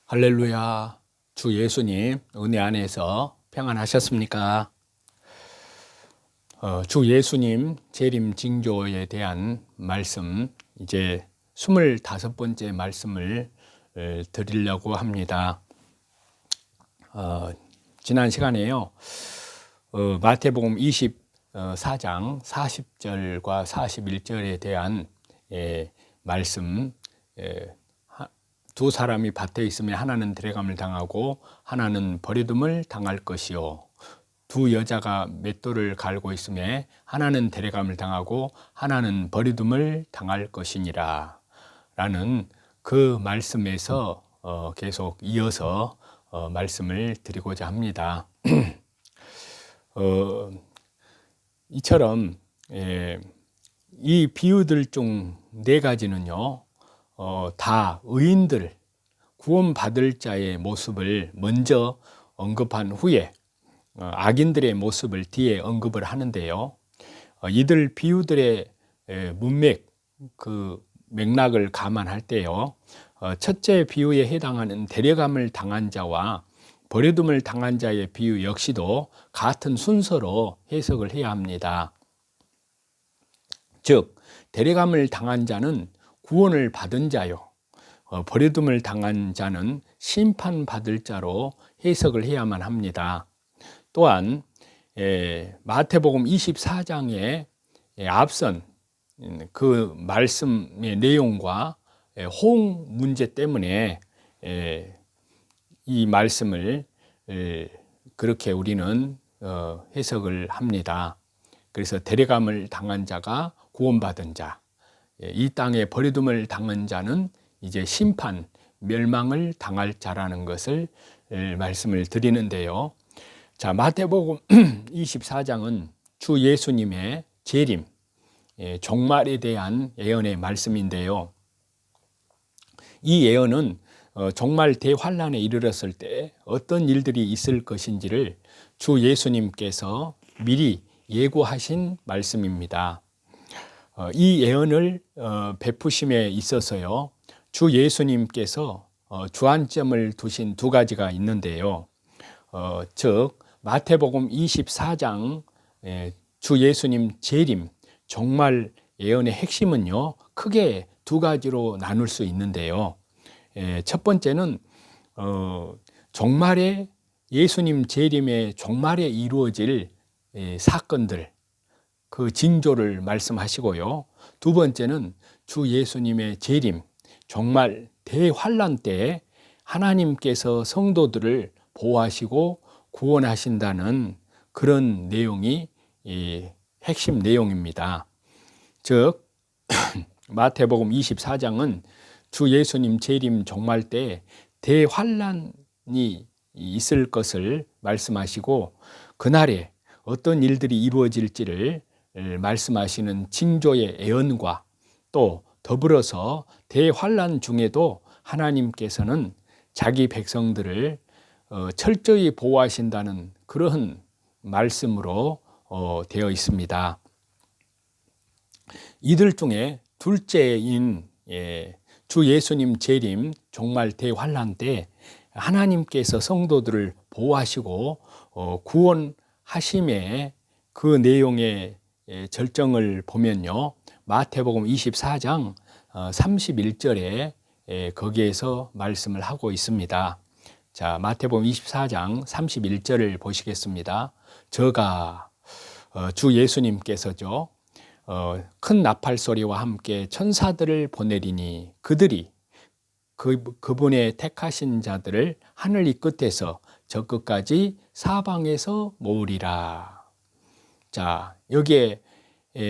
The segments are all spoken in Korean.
할렐루야. 주 예수님 은혜 안에서 평안하셨습니까? 주 예수님 재림 징조에 대한 말씀, 이제 25번째 말씀을 드리려고 합니다. 지난 시간에요, 마태복음 24장 40절과 41절에 대한 말씀, 두 사람이 밭에 있으면 하나는 데려감을 당하고 하나는 버려둠을 당할 것이요, 두 여자가 맷돌을 갈고 있으면 하나는 데려감을 당하고 하나는 버려둠을 당할 것이니라 라는 그 말씀에서 계속 이어서 말씀을 드리고자 합니다. 이처럼 이 비유들 중 네 가지는요, 다 의인들, 구원받을 자의 모습을 먼저 언급한 후에 악인들의 모습을 뒤에 언급을 하는데요, 이들 비유들의 문맥, 그 맥락을 감안할 때요, 첫째 비유에 해당하는 데려감을 당한 자와 버려둠을 당한 자의 비유 역시도 같은 순서로 해석을 해야 합니다. 즉, 데려감을 당한 자는 구원을 받은 자요, 버려둠을 당한 자는 심판받을 자로 해석을 해야만 합니다. 또한 마태복음 24장에 앞선 그 말씀의 내용과 호응 문제 때문에 이 말씀을 그렇게 우리는 해석을 합니다. 그래서 데려감을 당한 자가 구원받은 자, 이 땅에 버려둠을 당한 자는 이제 심판, 멸망을 당할 자라는 것을 말씀을 드리는데요. 자, 마태복음 24장은 주 예수님의 재림, 종말에 대한 예언의 말씀인데요. 이 예언은 종말 대환란에 이르렀을 때 어떤 일들이 있을 것인지를 주 예수님께서 미리 예고하신 말씀입니다. 이 예언을 베푸심에 있어서요, 주 예수님께서 주안점을 두신 두 가지가 있는데요. 즉 마태복음 24장 주 예수님 재림, 종말 예언의 핵심은요, 크게 두 가지로 나눌 수 있는데요. 첫 번째는 종말에 예수님 재림의 종말에 이루어질 사건들, 그 징조를 말씀하시고요. 두 번째는 주 예수님의 재림, 종말 대환란 때에 하나님께서 성도들을 보호하시고 구원하신다는 그런 내용이 핵심 내용입니다. 즉 마태복음 24장은 주 예수님 재림 종말 때 대환란이 있을 것을 말씀하시고, 그날에 어떤 일들이 이루어질지를 말씀하시는 징조의 예언과 또 더불어서 대환란 중에도 하나님께서는 자기 백성들을 철저히 보호하신다는 그런 말씀으로 되어 있습니다. 이들 중에 둘째인 주 예수님 재림 종말 대환란 때 하나님께서 성도들을 보호하시고 구원하심의 그 내용의 절정을 보면요, 마태복음 24장 31절에 거기에서 말씀을 하고 있습니다. 자, 마태복음 24장 31절을 보시겠습니다. 저가 주 예수님께서죠, 큰 나팔 소리와 함께 천사들을 보내리니 그들이 그분의 택하신 자들을 하늘 이 끝에서 저 끝까지 사방에서 모으리라. 자, 여기에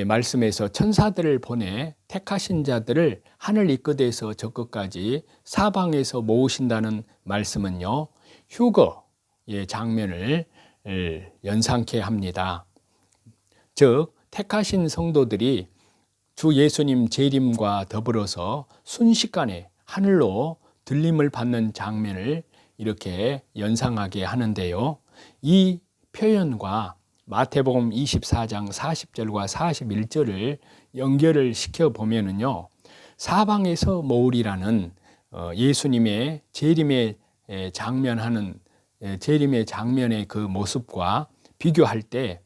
말씀에서 천사들을 보내 택하신 자들을 하늘 이 끝에서 저 끝까지 사방에서 모으신다는 말씀은요, 휴거의 장면을 연상케 합니다. 즉 택하신 성도들이 주 예수님 재림과 더불어서 순식간에 하늘로 들림을 받는 장면을 이렇게 연상하게 하는데요, 이 표현과 마태복음 24장 40절과 41절을 연결을 시켜보면은요, 사방에서 모으리라는 예수님의 재림의 장면하는 재림의 장면의 그 모습과 비교할 때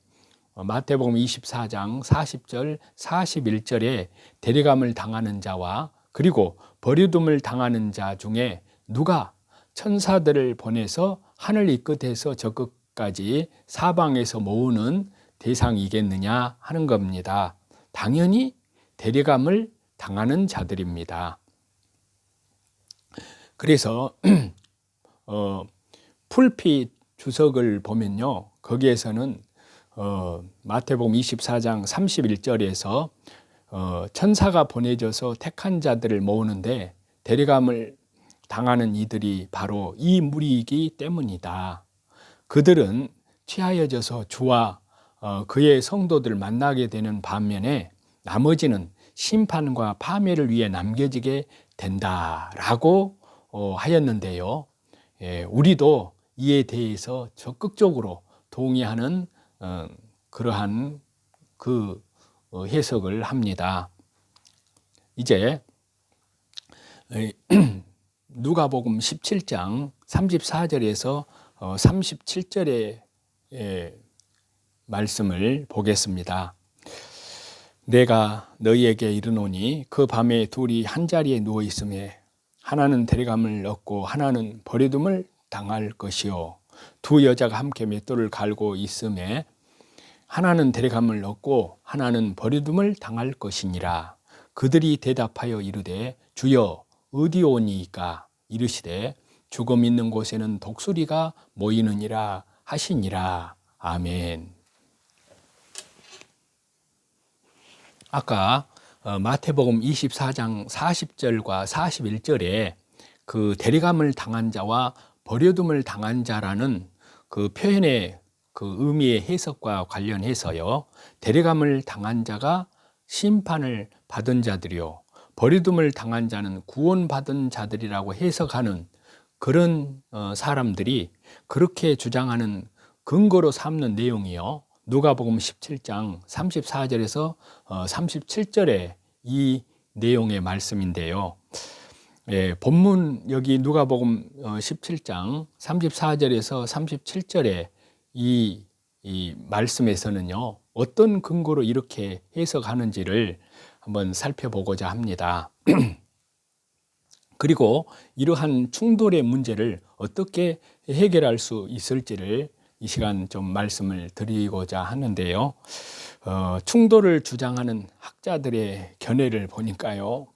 마태복음 24장 40절 41절에 데려감을 당하는 자와 그리고 버려둠을 당하는 자 중에 누가 천사들을 보내서 하늘 이 끝에서 저 끝까지 사방에서 모으는 대상이겠느냐 하는 겁니다. 당연히 데려감을 당하는 자들입니다. 그래서 풀핏 주석을 보면요, 거기에서는 마태복음 24장 31절에서 천사가 보내져서 택한 자들을 모으는데 데려감을 당하는 이들이 바로 이 무리이기 때문이다. 그들은 취하여져서 주와 그의 성도들 만나게 되는 반면에 나머지는 심판과 파멸을 위해 남겨지게 된다라고 하였는데요. 우리도 이에 대해서 적극적으로 동의하는 그러한 그 해석을 합니다. 이제 누가복음 17장 34절에서 37절의 말씀을 보겠습니다. 내가 너희에게 이르노니 그 밤에 둘이 한 자리에 누워 있음에 하나는 데려감을 얻고 하나는 버려둠을 당할 것이요 두 여자가 함께 맷돌을 갈고 있음에 하나는 데려감을 얻고 하나는 버려둠을 당할 것이니라. 그들이 대답하여 이르되 주여 어디 오니이까? 이르시되 죽음 있는 곳에는 독수리가 모이느니라 하시니라. 아멘. 아까 마태복음 24장 40절과 41절에 그 데려감을 당한 자와 버려둠을 당한 자라는 그 표현의 그 의미의 해석과 관련해서요, 데려감을 당한 자가 심판을 받은 자들이요 버려둠을 당한 자는 구원받은 자들이라고 해석하는 그런 사람들이 그렇게 주장하는 근거로 삼는 내용이요, 누가복음 17장 34절에서 37절의 이 내용의 말씀인데요. 본문 여기 누가복음 17장 34절에서 37절의 이 말씀에서는요, 어떤 근거로 이렇게 해석하는지를 한번 살펴보고자 합니다. 그리고 이러한 충돌의 문제를 어떻게 해결할 수 있을지를 이 시간 좀 말씀을 드리고자 하는데요. 충돌을 주장하는 학자들의 견해를 보니까요,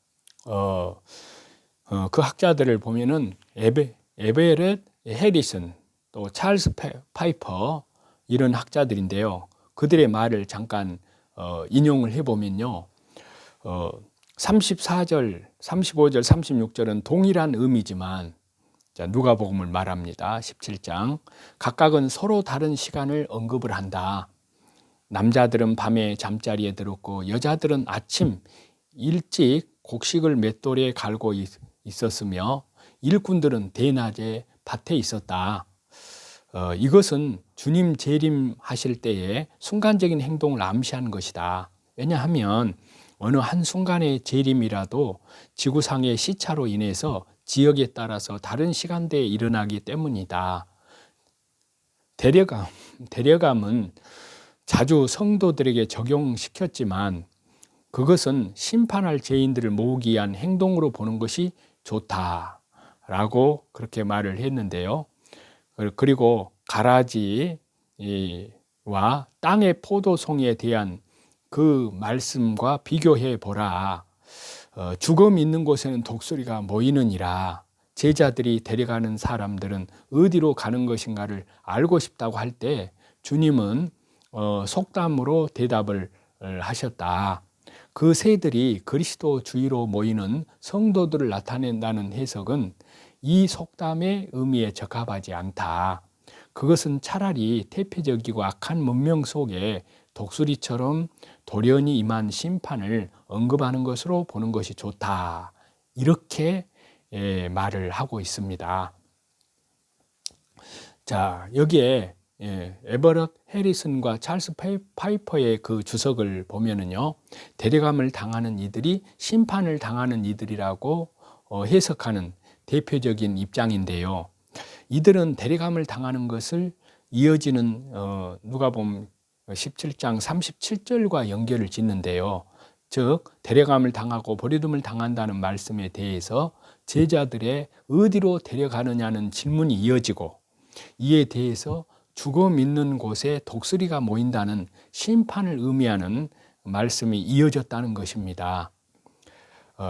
그 학자들을 보면은 에베렛 해리슨, 또 찰스 파이퍼 이런 학자들인데요. 그들의 말을 잠깐 인용을 해보면요, 34절, 35절, 36절은 동일한 의미지만 누가복음을 말합니다. 17장 각각은 서로 다른 시간을 언급을 한다. 남자들은 밤에 잠자리에 들었고 여자들은 아침 일찍 곡식을 맷돌에 갈고 있었으며 일꾼들은 대낮에 밭에 있었다. 이것은 주님 재림하실 때의 순간적인 행동을 암시하는 것이다. 왜냐하면 어느 한순간의 재림이라도 지구상의 시차로 인해서 지역에 따라서 다른 시간대에 일어나기 때문이다. 데려감은 자주 성도들에게 적용시켰지만 그것은 심판할 죄인들을 모으기 위한 행동으로 보는 것이 좋다라고 그렇게 말을 했는데요. 그리고 가라지와 땅의 포도송이에 대한 그 말씀과 비교해 보라. 죽음 있는 곳에는 독수리가 모이느니라. 제자들이 데려가는 사람들은 어디로 가는 것인가를 알고 싶다고 할 때 주님은 속담으로 대답을 하셨다. 그 새들이 그리스도 주위로 모이는 성도들을 나타낸다는 해석은 이 속담의 의미에 적합하지 않다. 그것은 차라리 대표적이고 악한 문명 속에 독수리처럼 돌연히 임한 심판을 언급하는 것으로 보는 것이 좋다. 이렇게 말을 하고 있습니다. 자, 여기에 에버럿 해리슨과 찰스 파이퍼의 그 주석을 보면은요, 데려감을 당하는 이들이 심판을 당하는 이들이라고 해석하는 대표적인 입장인데요. 이들은 데려감을 당하는 것을 이어지는 누가복음 17장 37절과 연결을 짓는데요. 즉 데려감을 당하고 버려둠을 당한다는 말씀에 대해서 제자들의 어디로 데려가느냐는 질문이 이어지고, 이에 대해서 죽어 믿는 곳에 독수리가 모인다는 심판을 의미하는 말씀이 이어졌다는 것입니다.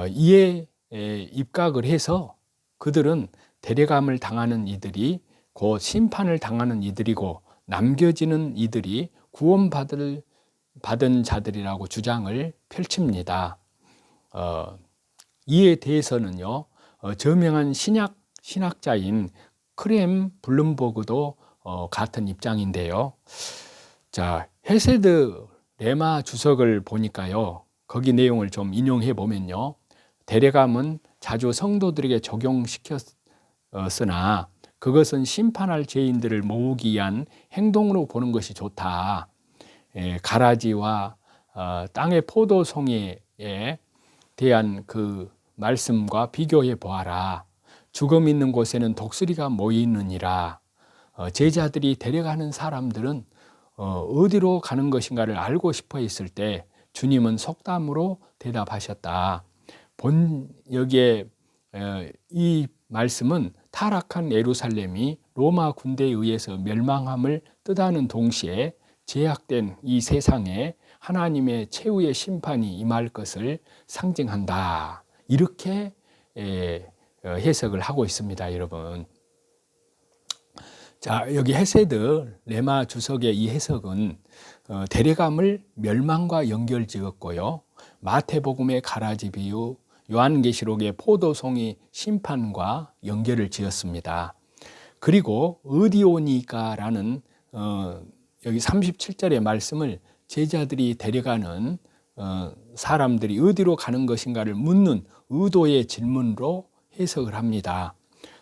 이에 입각을 해서 그들은 데려감을 당하는 이들이 곧 심판을 당하는 이들이고, 남겨지는 이들이 구원받은 자들이라고 주장을 펼칩니다. 이에 대해서는요, 저명한 신학자인 크렘 블룸버그도 같은 입장인데요. 자, 헤세드 레마 주석을 보니까요, 거기 내용을 좀 인용해 보면요, 데려감은 자주 성도들에게 적용시켰으나 그것은 심판할 죄인들을 모으기 위한 행동으로 보는 것이 좋다. 가라지와 땅의 포도송이에 대한 그 말씀과 비교해 보아라. 죽음 있는 곳에는 독수리가 모이느니라. 제자들이 데려가는 사람들은 어디로 가는 것인가를 알고 싶어 했을 때 주님은 속담으로 대답하셨다. 여기에 이 말씀은 타락한 예루살렘이 로마 군대에 의해서 멸망함을 뜻하는 동시에 제약된 이 세상에 하나님의 최후의 심판이 임할 것을 상징한다. 이렇게 해석을 하고 있습니다, 여러분. 자, 여기 헤세드 레마 주석의 이 해석은 데려감을 멸망과 연결지었고요, 마태복음의 가라지 비유, 요한계시록의 포도송이 심판과 연결을 지었습니다. 그리고 어디오니까라는 여기 37절의 말씀을 제자들이 데려가는 사람들이 어디로 가는 것인가를 묻는 의도의 질문으로 해석을 합니다.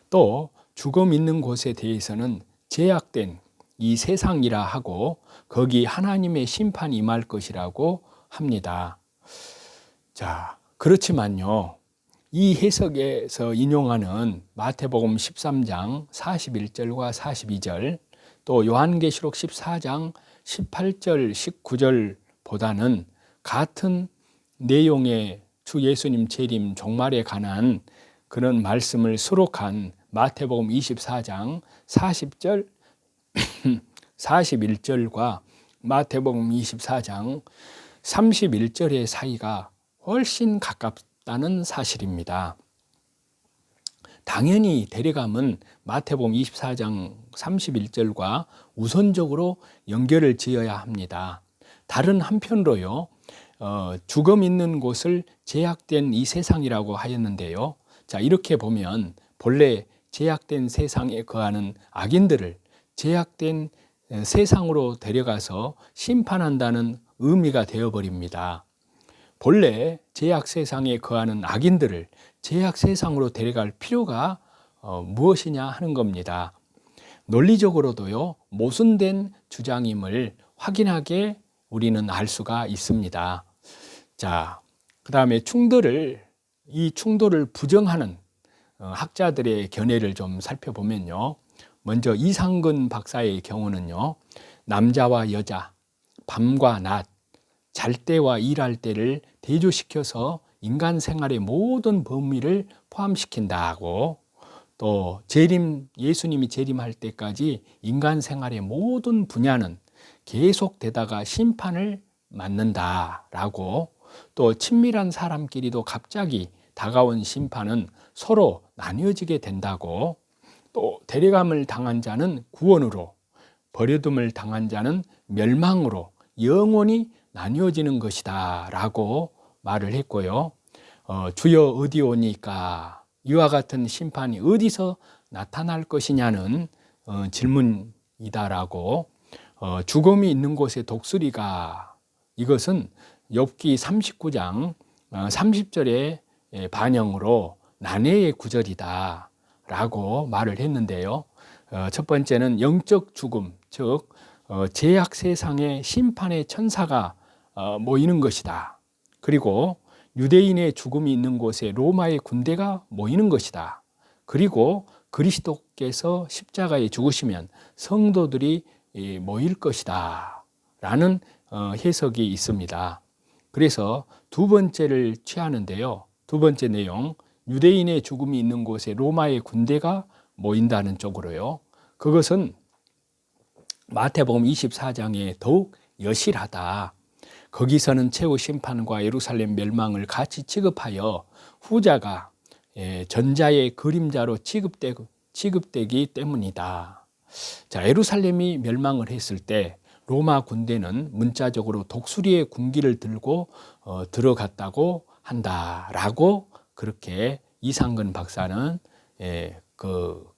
또 죽음 있는 곳에 대해서는 제약된 이 세상이라 하고 거기 하나님의 심판이 임할 것이라고 합니다. 자, 그렇지만요, 이 해석에서 인용하는 마태복음 13장 41절과 42절, 또 요한계시록 14장 18절, 19절보다는 같은 내용의 주 예수님 재림 종말에 관한 그런 말씀을 수록한 마태복음 24장 40절, 41절과 마태복음 24장 31절의 사이가 훨씬 가깝다는 사실입니다. 당연히 데려감은 마태복음 24장 31절과 우선적으로 연결을 지어야 합니다. 다른 한편으로요, 죽음 있는 곳을 제약된 이 세상이라고 하였는데요. 자, 이렇게 보면 본래 제약된 세상에 거하는 악인들을 제약된 세상으로 데려가서 심판한다는 의미가 되어버립니다. 본래 제약 세상에 거하는 악인들을 제약 세상으로 데려갈 필요가 무엇이냐 하는 겁니다. 논리적으로도요, 모순된 주장임을 확인하게 우리는 알 수가 있습니다. 자, 그 다음에 이 충돌을 부정하는 학자들의 견해를 좀 살펴보면요, 먼저 이상근 박사의 경우는요, 남자와 여자, 밤과 낮, 잘 때와 일할 때를 대조시켜서 인간 생활의 모든 범위를 포함시킨다고, 또 예수님이 재림할 때까지 인간 생활의 모든 분야는 계속되다가 심판을 맞는다라고, 또 친밀한 사람끼리도 갑자기 다가온 심판은 서로 나뉘어지게 된다고, 또 데려감을 당한 자는 구원으로, 버려둠을 당한 자는 멸망으로 영원히 나뉘어지는 것이다 라고 말을 했고요. 주여 어디 오니까, 이와 같은 심판이 어디서 나타날 것이냐는 질문이다라고, 죽음이 있는 곳에 독수리가, 이것은 욥기 39장 30절의 반영으로 난해의 구절이다 라고 말을 했는데요. 첫 번째는 영적 죽음, 즉 제약 세상에 심판의 천사가 모이는 것이다. 그리고 유대인의 죽음이 있는 곳에 로마의 군대가 모이는 것이다. 그리고 그리스도께서 십자가에 죽으시면 성도들이 모일 것이다 라는 해석이 있습니다. 그래서 두 번째를 취하는데요. 두 번째 내용, 유대인의 죽음이 있는 곳에 로마의 군대가 모인다는 쪽으로요. 그것은 마태복음 24장에 더욱 여실하다. 거기서는 최후 심판과 예루살렘 멸망을 같이 취급하여 후자가 전자의 그림자로 취급되기 때문이다. 자, 예루살렘이 멸망을 했을 때 로마 군대는 문자적으로 독수리의 군기를 들고 들어갔다고 한다라고 그렇게 이상근 박사는 그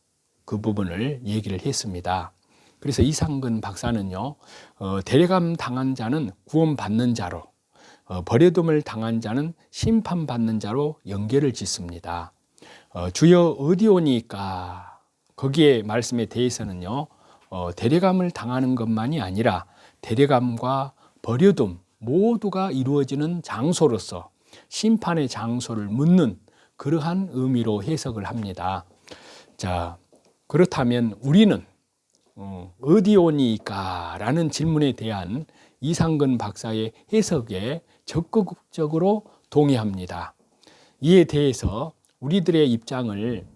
부분을 얘기를 했습니다. 그래서 이상근 박사는요, 데려감 당한 자는 구원받는 자로, 버려둠을 당한 자는 심판받는 자로 연결을 짓습니다. 주여 어디 오니까 거기에 말씀에 대해서는요, 데려감을 당하는 것만이 아니라 데려감과 버려둠 모두가 이루어지는 장소로서 심판의 장소를 묻는 그러한 의미로 해석을 합니다. 자, 그렇다면 우리는 어디 오니까 라는 질문에 대한 이상근 박사의 해석에 적극적으로 동의합니다. 이에 대해서 우리들의 입장을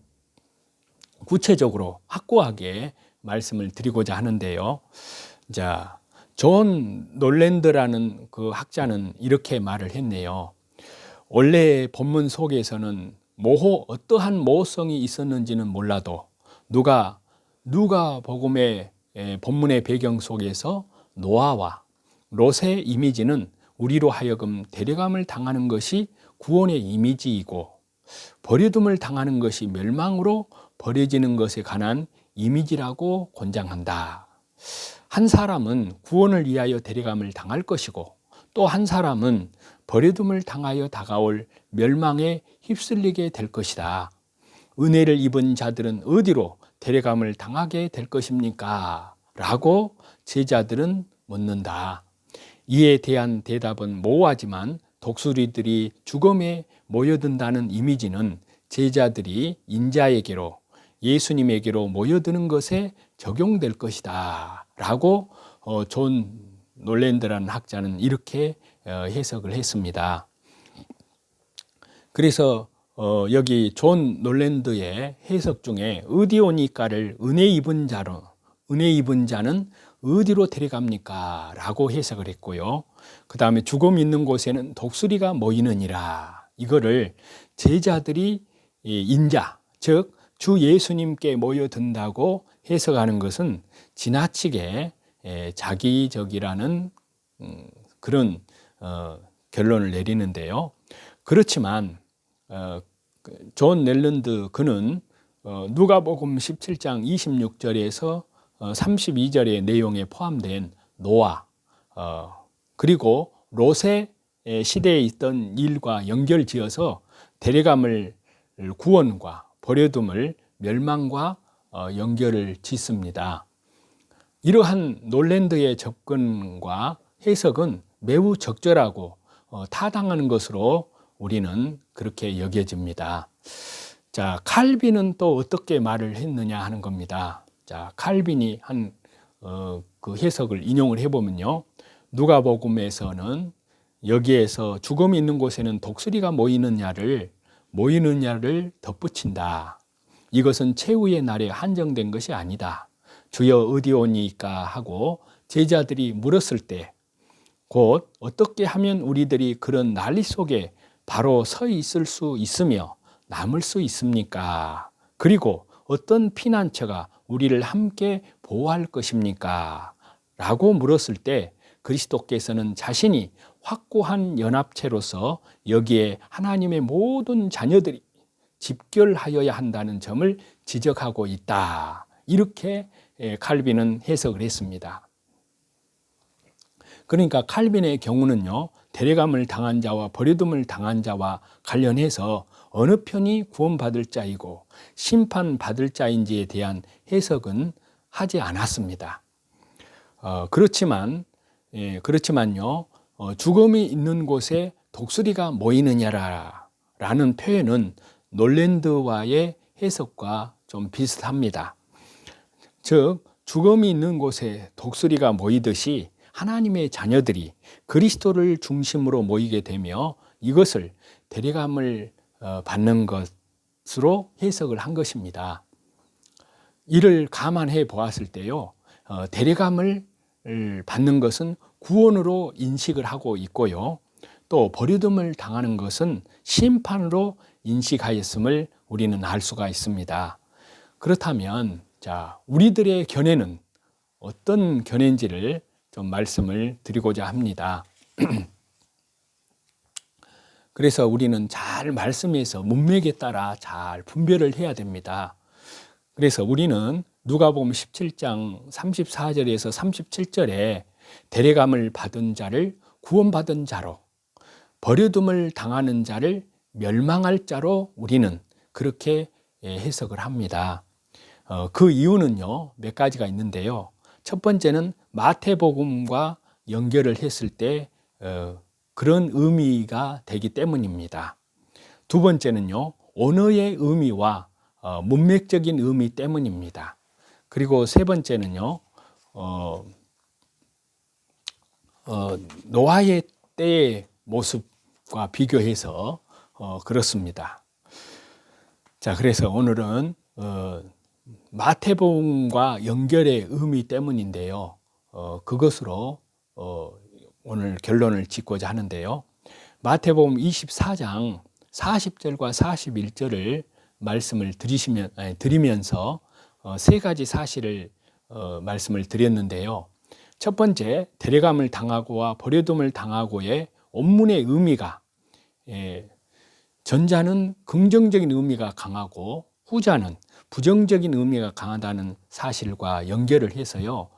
구체적으로 확고하게 말씀을 드리고자 하는데요. 자, 존 놀랜드라는 그 학자는 이렇게 말을 했네요. 원래 본문 속에서는 어떠한 모성이 있었는지는 몰라도 누가복음의 본문의 배경 속에서 노아와 롯의 이미지는 우리로 하여금 데려감을 당하는 것이 구원의 이미지이고 버려둠을 당하는 것이 멸망으로 버려지는 것에 관한 이미지라고 권장한다. 한 사람은 구원을 위하여 데려감을 당할 것이고 또 한 사람은 버려둠을 당하여 다가올 멸망에 휩쓸리게 될 것이다. 은혜를 입은 자들은 어디로 데려감을 당하게 될 것입니까? 라고 제자들은 묻는다. 이에 대한 대답은 모호하지만 독수리들이 죽음에 모여든다는 이미지는 제자들이 인자에게로 예수님에게로 모여드는 것에 적용될 것이다 라고 존 놀랜드라는 학자는 이렇게 해석을 했습니다. 그래서 여기 존 놀랜드의 해석 중에 어디 오니까를 은혜 입은 자는 어디로 데려갑니까? 라고 해석을 했고요. 그 다음에 죽음 있는 곳에는 독수리가 모이느니라. 이거를 제자들이 인자, 즉 주 예수님께 모여든다고 해석하는 것은 지나치게 자기적이라는 그런 결론을 내리는데요. 그렇지만 존 넬런드 그는 누가복음 17장 26절에서 32절의 내용에 포함된 노아 그리고 롯의 시대에 있던 일과 연결지어서 데려감을 구원과 버려둠을 멸망과 연결을 짓습니다. 이러한 놀랜드의 접근과 해석은 매우 적절하고 타당한 것으로 우리는 그렇게 여겨집니다. 자, 칼빈은 또 어떻게 말을 했느냐 하는 겁니다. 자, 칼빈이 한 그 해석을 인용을 해보면요. 누가복음에서는 여기에서 죽음이 있는 곳에는 독수리가 모이느냐를 덧붙인다. 이것은 최후의 날에 한정된 것이 아니다. 주여 어디 오니까 하고 제자들이 물었을 때 곧 어떻게 하면 우리들이 그런 난리 속에 바로 서 있을 수 있으며 남을 수 있습니까? 그리고 어떤 피난처가 우리를 함께 보호할 것입니까? 라고 물었을 때 그리스도께서는 자신이 확고한 연합체로서 여기에 하나님의 모든 자녀들이 집결하여야 한다는 점을 지적하고 있다. 이렇게 칼빈은 해석을 했습니다. 그러니까 칼빈의 경우는요, 데려감을 당한 자와 버려둠을 당한 자와 관련해서 어느 편이 구원받을 자이고 심판받을 자인지에 대한 해석은 하지 않았습니다. 그렇지만요, 죽음이 있는 곳에 독수리가 모이느냐라는 표현은 놀랜드와의 해석과 좀 비슷합니다. 즉 죽음이 있는 곳에 독수리가 모이듯이 하나님의 자녀들이 그리스도를 중심으로 모이게 되며 이것을 데려감을 받는 것으로 해석을 한 것입니다. 이를 감안해 보았을 때요, 데려감을 받는 것은 구원으로 인식을 하고 있고요, 또 버려둠을 당하는 것은 심판으로 인식하였음을 우리는 알 수가 있습니다. 그렇다면 우리들의 견해는 어떤 견해인지를 좀 말씀을 드리고자 합니다. 그래서 우리는 잘 말씀에서 문맥에 따라 잘 분별을 해야 됩니다. 그래서 우리는 누가복음 17장 34절에서 37절에 데려감을 받은 자를 구원받은 자로, 버려둠을 당하는 자를 멸망할 자로 우리는 그렇게 해석을 합니다. 그 이유는요, 몇 가지가 있는데요. 첫 번째는 마태복음과 연결을 했을 때 그런 의미가 되기 때문입니다. 두 번째는요, 언어의 의미와 문맥적인 의미 때문입니다. 그리고 세 번째는요, 노아의 때의 모습과 비교해서 그렇습니다. 그래서 오늘은 마태복음과 연결의 의미 때문인데요, 그것으로 오늘 결론을 짓고자 하는데요. 마태복음 24장 40절과 41절을 말씀을 드리면서 세 가지 사실을 말씀을 드렸는데요. 첫 번째, 데려감을 당하고와 버려둠을 당하고의 원문의 의미가 전자는 긍정적인 의미가 강하고 후자는 부정적인 의미가 강하다는 사실과 연결을 해서요,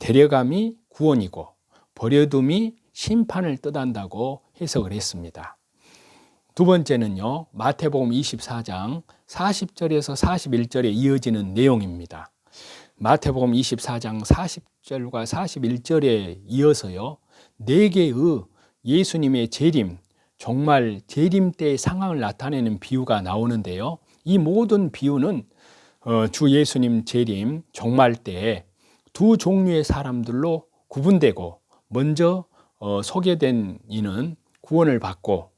데려감이 구원이고 버려둠이 심판을 뜻한다고 해석을 했습니다. 두 번째는요, 마태복음 24장 40절에서 41절에 이어지는 내용입니다. 마태복음 24장 40절과 41절에 이어서요, 네 개의 예수님의 재림, 정말 재림 때의 상황을 나타내는 비유가 나오는데요, 이 모든 비유는 주 예수님 재림, 종말 때에 두 종류의 사람들로 구분되고, 먼저 소개된 이는 구원을 받고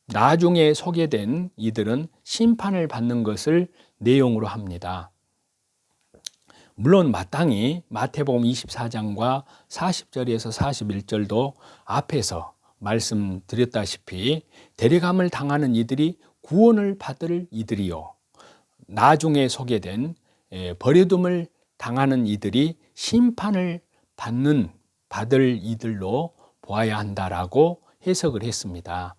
나중에 소개된 이들은 심판을 받는 것을 내용으로 합니다. 물론 마땅히 마태복음 24장과 40절에서 41절도 앞에서 말씀드렸다시피 데려감을 당하는 이들이 구원을 받을 이들이요, 나중에 소개된 버려둠을 당하는 이들이 심판을 받을 이들로 보아야 한다라고 해석을 했습니다.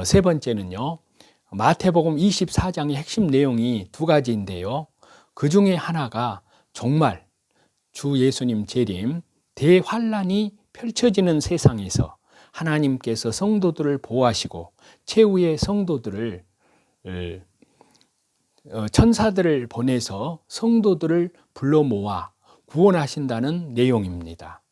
세 번째는요, 마태복음 24장의 핵심 내용이 두 가지인데요, 그 중에 하나가 정말 주 예수님 재림, 대환란이 펼쳐지는 세상에서 하나님께서 성도들을 보호하시고 최후의 성도들을 천사들을 보내서 성도들을 불러 모아 구원하신다는 내용입니다.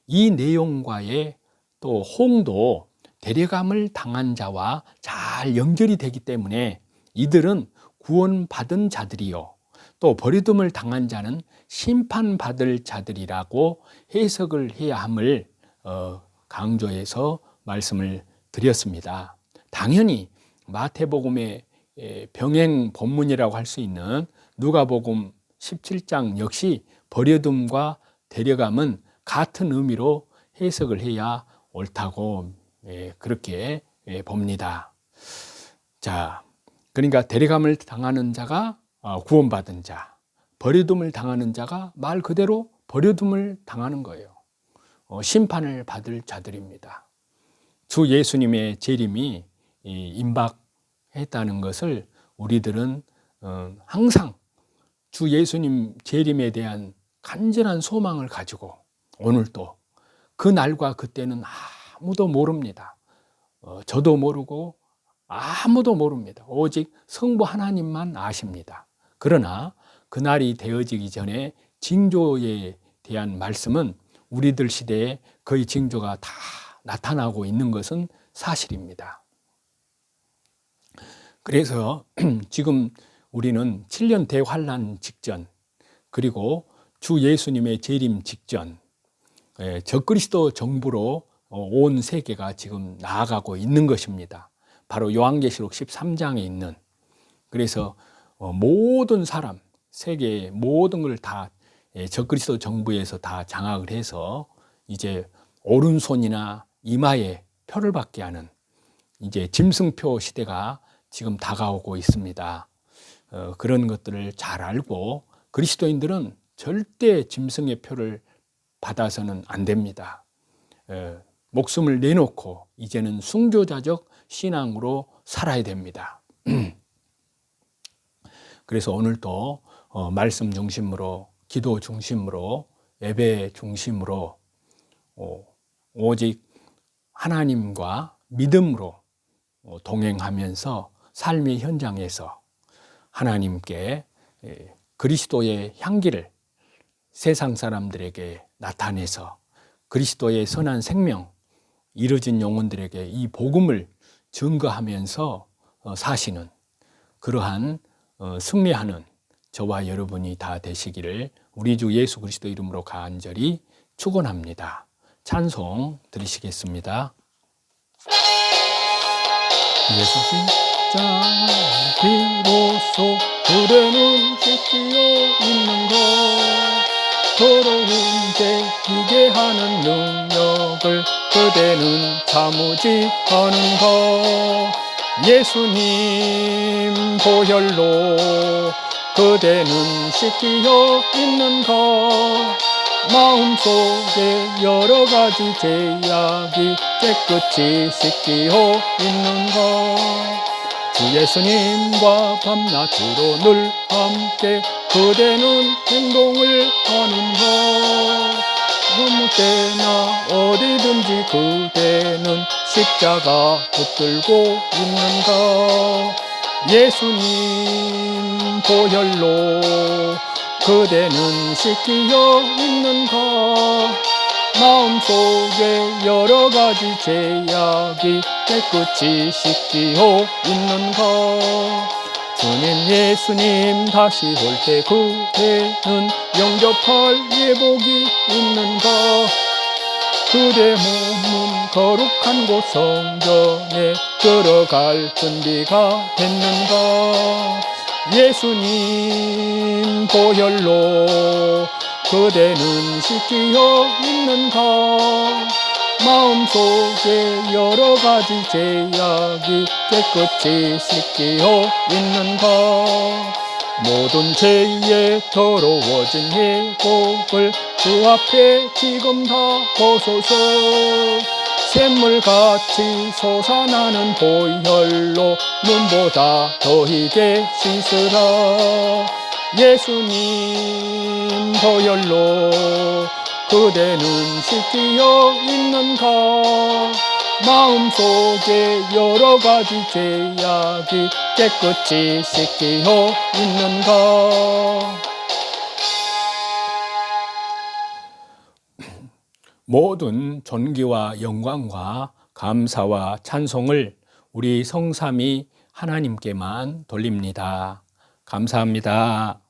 이 내용과의 또 호응도 데려감을 당한 자와 잘 연결이 되기 때문에 이들은 구원받은 자들이요, 또 버려둠을 당한 자는 심판받을 자들이라고 해석을 해야 함을 강조해서 말씀을 드렸습니다. 당연히 마태복음의 병행 본문이라고 할 수 있는 누가복음 17장 역시 버려둠과 데려감은 같은 의미로 해석을 해야 옳다고 그렇게 봅니다. 그러니까 데려감을 당하는 자가 구원받은 자, 버려둠을 당하는 자가 말 그대로 버려둠을 당하는 거예요. 심판을 받을 자들입니다. 주 예수님의 재림이 임박했다는 것을 우리들은 항상 주 예수님 재림에 대한 간절한 소망을 가지고 오늘도 그 날과 그때는 아무도 모릅니다. 저도 모르고 아무도 모릅니다. 오직 성부 하나님만 아십니다. 그러나 그날이 되어지기 전에 징조에 대한 말씀은 우리들 시대에 거의 징조가 다 나타나고 있는 것은 사실입니다. 그래서 지금 우리는 7년 대환란 직전, 그리고 주 예수님의 재림 직전, 적그리스도 정부로 온 세계가 지금 나아가고 있는 것입니다. 바로 요한계시록 13장에 있는, 그래서 모든 사람, 세계의 모든 걸 다 적그리스도 정부에서 다 장악을 해서 이제 오른손이나 이마에 표를 받게 하는 이제 짐승표 시대가 지금 다가오고 있습니다. 그런 것들을 잘 알고 그리스도인들은 절대 짐승의 표를 받아서는 안 됩니다. 목숨을 내놓고 이제는 순교자적 신앙으로 살아야 됩니다. 그래서 오늘도 말씀 중심으로, 기도 중심으로, 예배 중심으로 오직 하나님과 믿음으로 동행하면서 삶의 현장에서 하나님께 그리스도의 향기를 세상 사람들에게 나타내서 그리스도의 선한 생명, 이루어진 영혼들에게 이 복음을 증거하면서 사시는 그러한 승리하는 저와 여러분이 다 되시기를 우리 주 예수 그리스도 이름으로 간절히 축원합니다. 찬송 드리시겠습니다. 예수 십자 비로소 그대는 씻기어 있는 것, 더러운 죄 이게 하는 능력을 그대는 참으지 않은 것, 예수님 보혈로 그대는 씻기어 있는 것, 마음속에 여러 가지 죄악이 깨끗이 씻기어 있는 것, 주 예수님과 밤낮으로 늘 함께 그대는 행동을 하는 것, 아무 때나 어디든지 그대는 십자가 붙들고 있는 것, 예수님 보혈로 그대는 씻기어 있는 것, 마음속에 여러 가지 죄악이 깨끗이 씻기어 있는 것, 주님 예수님 다시 올 때 그대는 영접할 예복이 있는 것, 그대 몸은 거룩한 곳 성전에 들어갈 준비가 됐는 것, 예수님 보혈로 그대는 씻기어 있는 것, 마음속에 여러 가지 죄악이 깨끗이 씻기어 있는 것, 모든 죄에 더러워진 예복을 그 앞에 지금 다 벗어서 샘물같이 솟아나는 보혈로 눈보다 더 희게 씻으라, 예수님 보혈로 그대는 씻기어 있는 것, 마음속에 여러 가지 죄악이 깨끗이 씻기어 있는 것. 모든 존귀와 영광과 감사와 찬송을 우리 성삼위 하나님께만 돌립니다. 감사합니다.